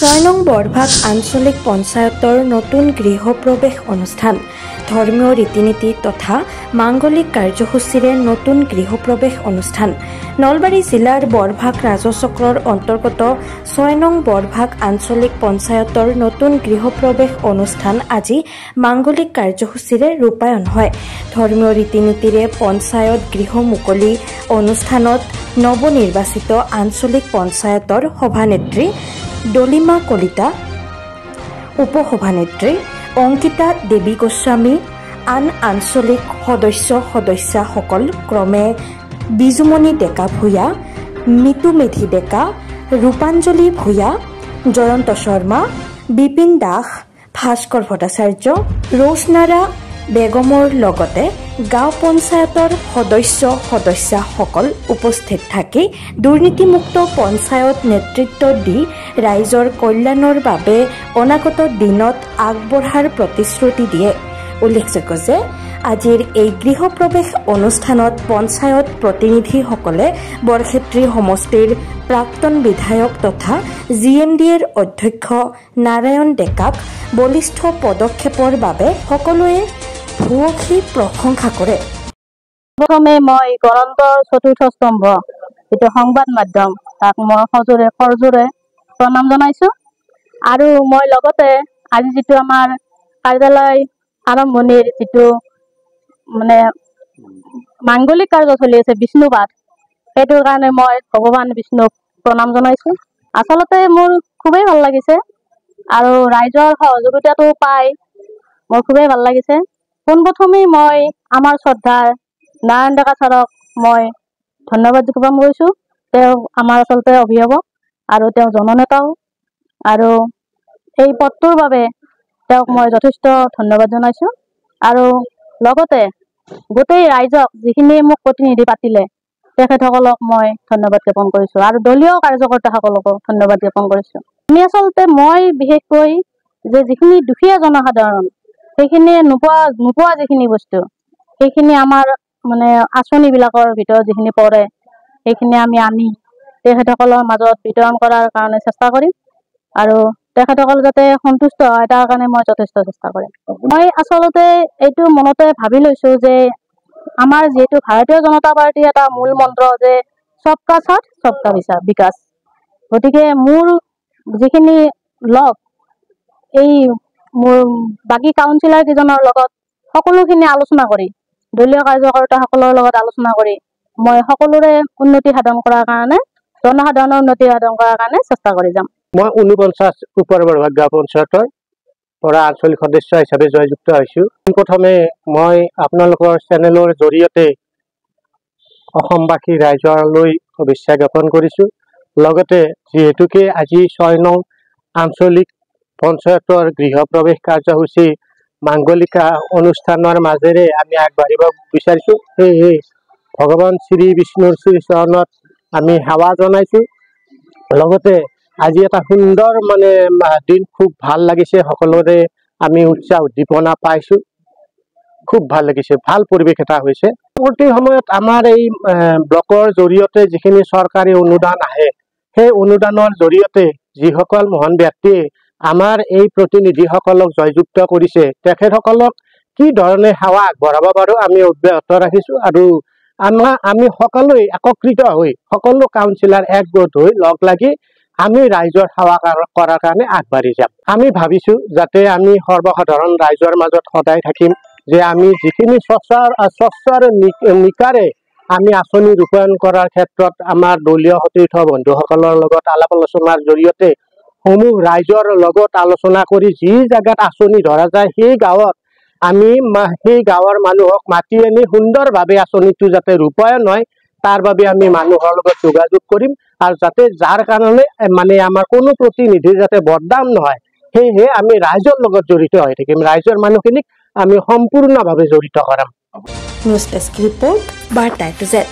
6 নং বৰভাগ আঞ্চলিক পঞ্চায়তৰ নতুন গৃহপ্ৰৱেশ অনুষ্ঠান ধৰ্মীয় ৰীতি-নীতি তথা মাংগলিক কাৰ্যসূচীৰে নতুন গৃহপ্ৰৱেশ অনুষ্ঠান নলবাৰী জিলাৰ বৰভাগ ৰাজচক্ৰৰ অন্তৰ্গত 6 নং বৰভাগ আঞ্চলিক পঞ্চায়তৰ নতুন গৃহপ্ৰৱেশ অনুষ্ঠান আজি মাংগলিক কাৰ্যসূচীৰে ৰূপায়ণ হয়। ধৰ্মীয় ৰীতি-নীতিৰে পঞ্চায়ত গৃহ মুকলি অনুষ্ঠানত নৱনিৰ্বাচিত আঞ্চলিক পঞ্চায়তৰ সভানেত্ৰী ডলিমা কলিতা, উপসভানেত্ৰী অংকিতা দেৱী গোস্বামী, আন আঞ্চলিক সদস্যসকল ক্ৰমে বিজুমণি ডেকা ভূঞা, মিতু মেধি ডেকা, ৰূপাঞ্জলি ভূঞা, জয়ন্ত শৰ্মা, বিপিন দাস, ভাস্কৰ ভট্টাচাৰ্য, ৰৌচনাৰা বেগমৰ লগতে গাঁও পঞ্চায়তৰ সদস্যসকল উপস্থিত থাকি দুৰ্নীতিমুক্ত পঞ্চায়ত নেতৃত্ব দি ৰাইজৰ কল্যাণৰ বাবে অনাগত দিনত আগবঢ়াৰ প্ৰতিশ্ৰুতি দিয়ে। উল্লেখযোগ্য যে আজিৰ এই গৃহপ্ৰৱেশ অনুষ্ঠানত পঞ্চায়ত প্ৰতিনিধিসকলে বৰক্ষেত্ৰী সমষ্টিৰ প্ৰাক্তন বিধায়ক তথা GMDAৰ অধ্যক্ষ নাৰায়ণ ডেকাক বলিষ্ঠ পদক্ষেপৰ বাবে সকলোৱে ভূয়সী প্ৰশংসা কৰে। প্ৰথমে মই গণতন্ত্ৰৰ চতুৰ্থ স্তম্ভ যিটো সংবাদ মাধ্যম তাক মই সজোৰে প্ৰণাম জনাইছো। আৰু মই লগতে আজি যিটো আমাৰ কাৰ্যালয় আৰম্ভণিৰ যিটো মাংগলিক কাৰ্য চলি আছে বিষ্ণুপাঠ, সেইটোৰ কাৰণে মই ভগৱান বিষ্ণুক প্ৰণাম জনাইছো। আচলতে মোৰ খুবেই ভাল লাগিছে আৰু ৰাইজৰ সহযোগিতাটো পাই মোৰ খুবেই ভাল লাগিছে। পোনপ্ৰথমেই মই আমাৰ শ্ৰদ্ধাৰ নাৰায়ণ ডেকা ছাৰক মই ধন্যবাদ জ্ঞাপন কৰিছো। তেওঁ আমাৰ আচলতে অভিভাৱক আৰু তেওঁ জননেতাও, আৰু এই পদটোৰ বাবে তেওঁক মই যথেষ্ট ধন্যবাদ জনাইছো। আৰু লগতে গোটেই ৰাইজক যিখিনি মোক প্ৰতিনিধি পাতিলে তেখেতসকলক মই ধন্যবাদ জ্ঞাপন কৰিছো আৰু দলীয় কাৰ্যকৰ্তাসকলকো ধন্যবাদ জ্ঞাপন কৰিছো। মই বিশেষকৈ যে যিখিনি দুখীয়া জনসাধাৰণ সেইখিনিয়ে নোপোৱা যিখিনি বস্তু সেইখিনি আমাৰ আঁচনিবিলাকৰ ভিতৰত যিখিনি পৰে সেইখিনি আমি আনি তেখেতসকলৰ মাজত বিতৰণ কৰাৰ কাৰণে চেষ্টা কৰিম আৰু তেখেতসকল যাতে সন্তুষ্ট হয় তাৰ কাৰণে মই যথেষ্ট চেষ্টা কৰিম। মই আচলতে এইটো মনতে ভাবি লৈছো যে আমাৰ যিহেতু ভাৰতীয় জনতা পাৰ্টীৰ এটা মূল মন্ত্ৰ যে সবকা সাথ সবকা বিকাশ, গতিকে মোৰ যিখিনি লগ এই মোৰ বাকী কাউন্সিলাৰ কেইজনৰ লগত সকলোখিনি আলোচনা কৰি দলীয় কাৰ্যকৰ্তাসকলৰ লগত আলোচনা কৰি মই সকলোৰে উন্নতি সাধন কৰাৰ কাৰণে জনসাধাৰণৰ উন্নতি সাধন কৰাৰ কাৰণে চেষ্টা কৰি যাম। মই 49 ওপৰ বৰভাগ গাঁও পঞ্চায়তৰ পৰা আঞ্চলিক সদস্য হিচাপে জয়যুক্ত হৈছো। প্ৰথমে মই আপোনালোকৰ চেনেলৰ জৰিয়তে অসমবাসী ৰাইজলৈ শুভেচ্ছা জ্ঞাপন কৰিছো। লগতে যিহেতুকে আজি 6 নং আঞ্চলিক পঞ্চায়তৰ গৃহপ্ৰৱেশ কাৰ্যসূচী মাংগলিকা অনুষ্ঠানৰ মাজেৰে আমি আগবাঢ়িব বিচাৰিছো, সেয়ে ভগৱান শ্ৰী বিষ্ণুৰ শ্ৰীচৰণত আমি সেৱা জনাইছো। লগতে আজি এটা সুন্দৰ দিন, খুব ভাল লাগিছে, সকলোৰে আমি উৎসাহ উদ্দীপনা পাইছো, খুব ভাল লাগিছে, ভাল পৰিৱেশ এটা হৈছে। পৰৱৰ্তী সময়ত আমাৰ এই ব্লকৰ জৰিয়তে যিখিনি চৰকাৰী অনুদান আহে সেই অনুদানৰ জৰিয়তে যিসকল মহান ব্যক্তিয়ে আমাৰ এই প্ৰতিনিধিসকলক জয়যুক্ত কৰিছে তেখেতসকলক কি ধৰণে সেৱা আগবঢ়াব পাৰো আমি অব্যাহত ৰাখিছো। আৰু আমি সকলোৱে একত্ৰিত হৈ সকলো কাউন্সিলাৰ একগোট হৈ লগ লাগি আমি ৰাইজৰ সেৱা কৰাৰ কাৰণে আগবাঢ়ি যাম। আমি ভাবিছো যাতে আমি সৰ্বসাধাৰণ ৰাইজৰ মাজত সদায় থাকিম, যে আমি যিখিনি স্বচ্ছৰ নিকাৰে আমি আঁচনি ৰূপায়ণ কৰাৰ ক্ষেত্ৰত আমাৰ দলীয় সতীৰ্থ বন্ধুসকলৰ লগত আলাপ আলোচনাৰ জৰিয়তে সমূহ ৰাইজৰ লগত আলোচনা কৰি যি জেগাত আঁচনি ধৰা যায় সেই গাঁৱত আমি সেই গাঁৱৰ মানুহক মাতি আনি সুন্দৰভাৱে আঁচনিটো যাতে ৰূপায়ণ হয় তাৰ বাবে আমি মানুহৰ লগত যোগাযোগ কৰিম, আৰু যাতে যাৰ কাৰণে আমাৰ কোনো প্ৰতিনিধি যাতে বদনাম নহয় সেয়েহে আমি ৰাইজৰ লগত জড়িত হৈ থাকিম, ৰাইজৰ মানুহখিনিক আমি সম্পূৰ্ণভাৱে জড়িত কৰাম। নিউজ ডেস্ক ৰিপৰ্ট, বাৰ্তা টু জেড।